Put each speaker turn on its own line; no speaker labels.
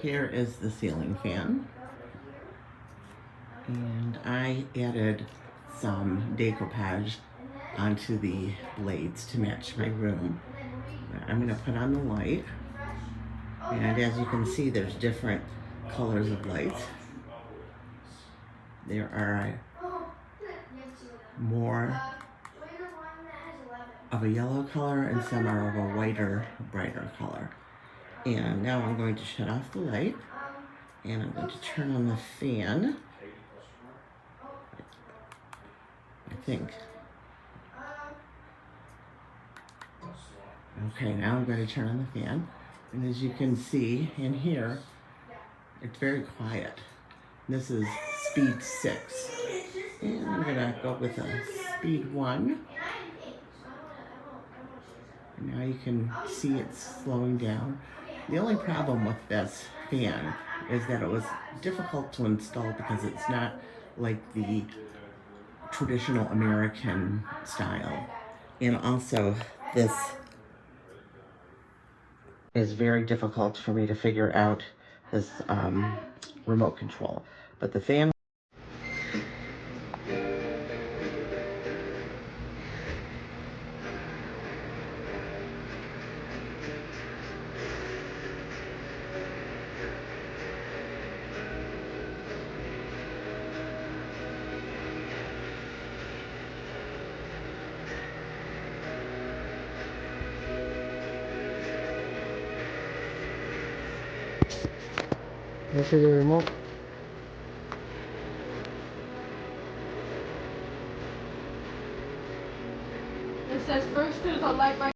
Here is the ceiling fan. And I added some decoupage onto the blades to match my room. I'm going to put on the light. And as you can see, there's different colors of lights. There are more of a yellow color and some are of a whiter, brighter color. And now I'm going to shut off the light and I'm going to turn on the fan. I think. Okay, now I'm going to turn on the fan. And as you can see in here, it's very quiet. This is speed 6. And I'm going to go with a speed 1. And now you can see it's slowing down. The only problem with this fan is that it was difficult to install because it's not like the traditional American style. And also this is very difficult for me to figure out this remote control. But the fan
This is the remote. It says first do the light by